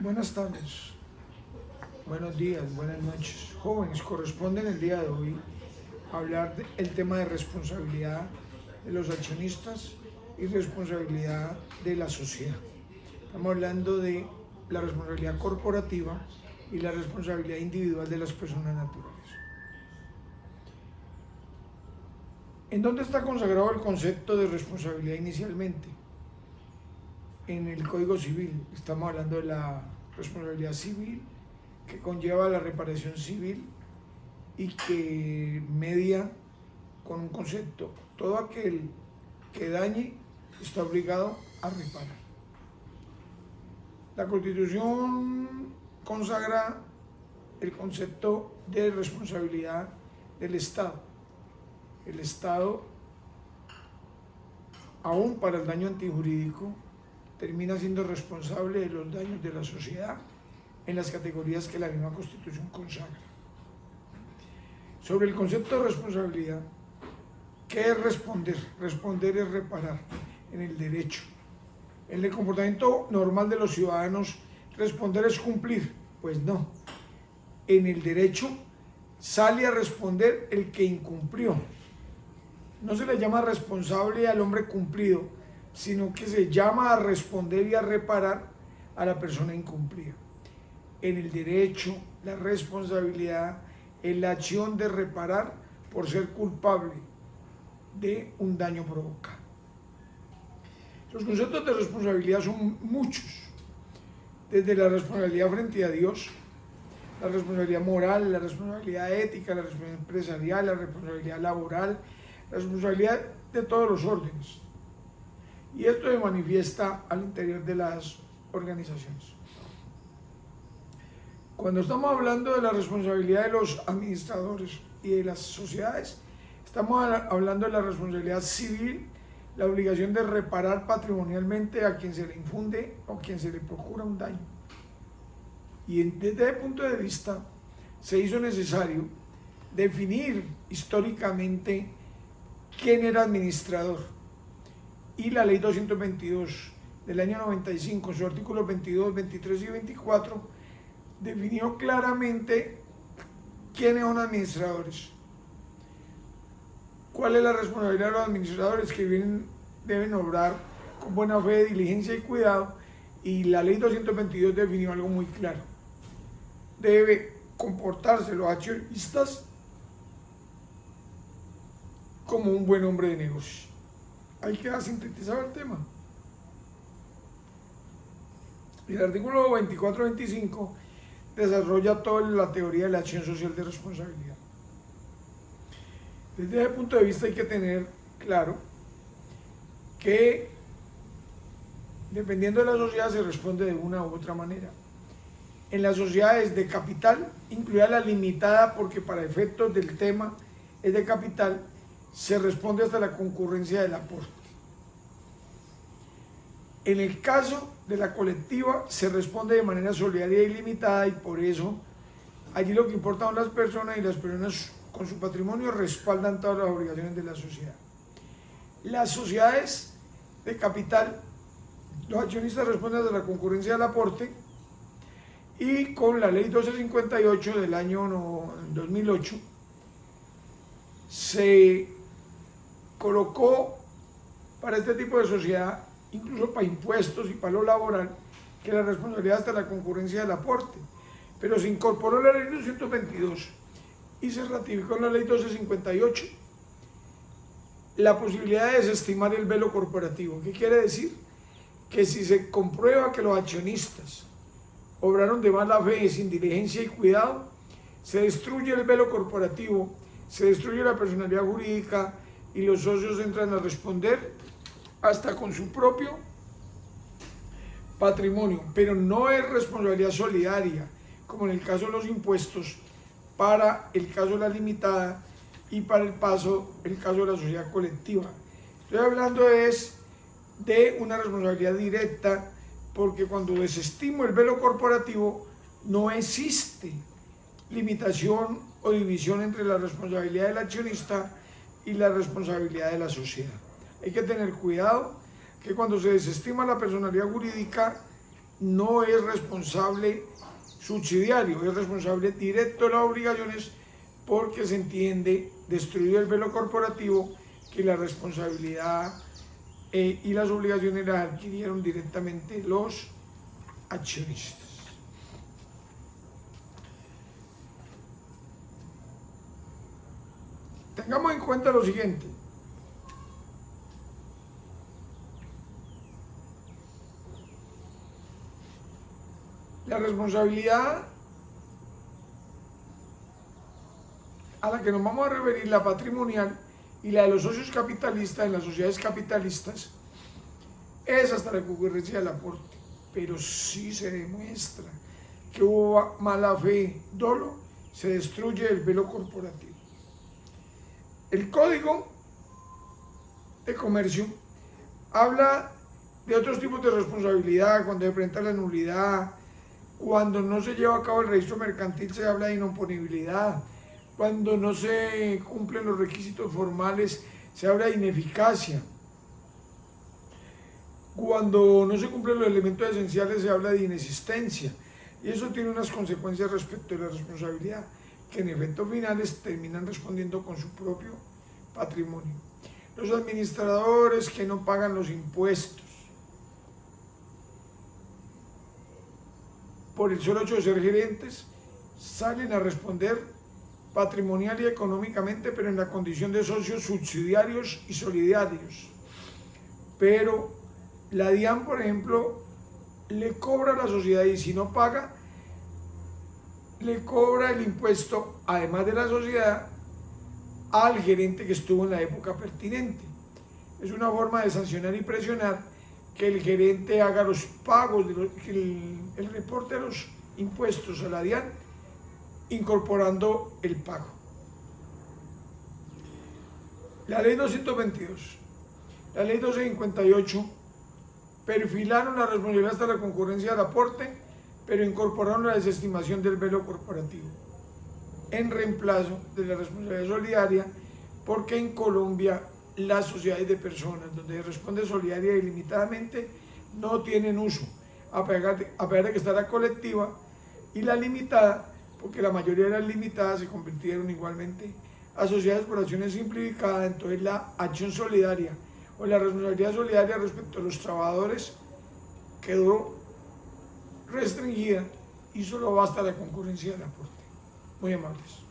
Buenas tardes, buenos días, buenas noches. Jóvenes, corresponde en el día de hoy hablar del tema de responsabilidad de los accionistas y responsabilidad de la sociedad. Estamos hablando de la responsabilidad corporativa y la responsabilidad individual de las personas naturales. ¿En dónde está consagrado el concepto de responsabilidad inicialmente? En el Código Civil. Estamos hablando de la responsabilidad civil que conlleva la reparación civil y que media con un concepto: todo aquel que dañe está obligado a reparar. La Constitución consagra el concepto de responsabilidad del Estado. El Estado, aún para el daño antijurídico, termina siendo responsable de los daños de la sociedad en las categorías que la misma Constitución consagra. Sobre el concepto de responsabilidad, ¿qué es responder? Responder es reparar en el derecho. En el comportamiento normal de los ciudadanos, responder es cumplir. Pues no. En el derecho sale a responder el que incumplió. No se le llama responsable al hombre cumplido, sino que se llama a responder y a reparar a la persona incumplida. En el derecho, la responsabilidad es la acción de reparar por ser culpable de un daño provocado. Los conceptos de responsabilidad son muchos, desde la responsabilidad frente a Dios, la responsabilidad moral, la responsabilidad ética, la responsabilidad empresarial, la responsabilidad laboral, la responsabilidad de todos los órdenes. Y esto se manifiesta al interior de las organizaciones. Cuando estamos hablando de la responsabilidad de los administradores y de las sociedades, estamos hablando de la responsabilidad civil, la obligación de reparar patrimonialmente a quien se le infunde o a quien se le procura un daño. Y desde ese punto de vista se hizo necesario definir históricamente quién era administrador. Y la ley 222 del año 95, sus artículos 22, 23 y 24, definió claramente quiénes son administradores. ¿Cuál es la responsabilidad de los administradores? Que deben obrar con buena fe, diligencia y cuidado. Y la ley 222 definió algo muy claro: debe comportarse los accionistas como un buen hombre de negocios. Ahí queda sintetizado el tema. Y el artículo 24-25 desarrolla toda la teoría de la acción social de responsabilidad. Desde ese punto de vista hay que tener claro que dependiendo de la sociedad se responde de una u otra manera. En las sociedades de capital, incluida la limitada, porque para efectos del tema es de capital, se responde hasta la concurrencia del aporte. En el caso de la colectiva se responde de manera solidaria y limitada, y por eso allí lo que importa son las personas, y las personas con su patrimonio respaldan todas las obligaciones de la sociedad. Las sociedades de capital, los accionistas responden hasta la concurrencia del aporte, y con la ley 1258 del año 2008 se colocó para este tipo de sociedad, incluso para impuestos y para lo laboral, que la responsabilidad hasta la concurrencia del aporte. Pero se incorporó la ley 222 y se ratificó en la ley 1258 la posibilidad de desestimar el velo corporativo. ¿Qué quiere decir? Que si se comprueba que los accionistas obraron de mala fe, sin diligencia y cuidado, se destruye el velo corporativo, se destruye la personalidad jurídica y los socios entran a responder hasta con su propio patrimonio. Pero no es responsabilidad solidaria, como en el caso de los impuestos, para el caso de la limitada y para el caso de la sociedad colectiva. Estoy hablando de una responsabilidad directa, porque cuando desestimo el velo corporativo no existe limitación o división entre la responsabilidad del accionista y la responsabilidad de la sociedad. Hay que tener cuidado que cuando se desestima la personalidad jurídica no es responsable subsidiario, es responsable directo de las obligaciones, porque se entiende, destruido el velo corporativo, que la responsabilidad y las obligaciones las adquirieron directamente los accionistas. Tengamos en cuenta lo siguiente. La responsabilidad a la que nos vamos a referir, la patrimonial y la de los socios capitalistas en las sociedades capitalistas, es hasta la concurrencia del aporte. Pero si se demuestra que hubo mala fe, dolo, se destruye el velo corporativo. El Código de Comercio habla de otros tipos de responsabilidad, cuando se presenta la nulidad, cuando no se lleva a cabo el registro mercantil se habla de inoponibilidad, cuando no se cumplen los requisitos formales se habla de ineficacia, cuando no se cumplen los elementos esenciales se habla de inexistencia, y eso tiene unas consecuencias respecto de la responsabilidad, que en efectos finales terminan respondiendo con su propio patrimonio. Los administradores que no pagan los impuestos por el solo hecho de ser gerentes salen a responder patrimonial y económicamente, pero en la condición de socios subsidiarios y solidarios. Pero la DIAN, por ejemplo, le cobra a la sociedad, y si no paga, le cobra el impuesto, además de la sociedad, al gerente que estuvo en la época pertinente. Es una forma de sancionar y presionar que el gerente haga los pagos, que el reporte de los impuestos a la DIAN, incorporando el pago. La ley 222, la ley 258 perfilaron la responsabilidad hasta la concurrencia del aporte, pero incorporaron la desestimación del velo corporativo en reemplazo de la responsabilidad solidaria, porque en Colombia las sociedades de personas donde se responde solidaria y ilimitadamente no tienen uso, a pesar de que está la colectiva y la limitada, porque la mayoría de las limitadas se convirtieron igualmente a sociedades por acciones simplificadas. Entonces la acción solidaria o la responsabilidad solidaria respecto a los trabajadores quedó restringida y solo basta la concurrencia del aporte. Muy amables.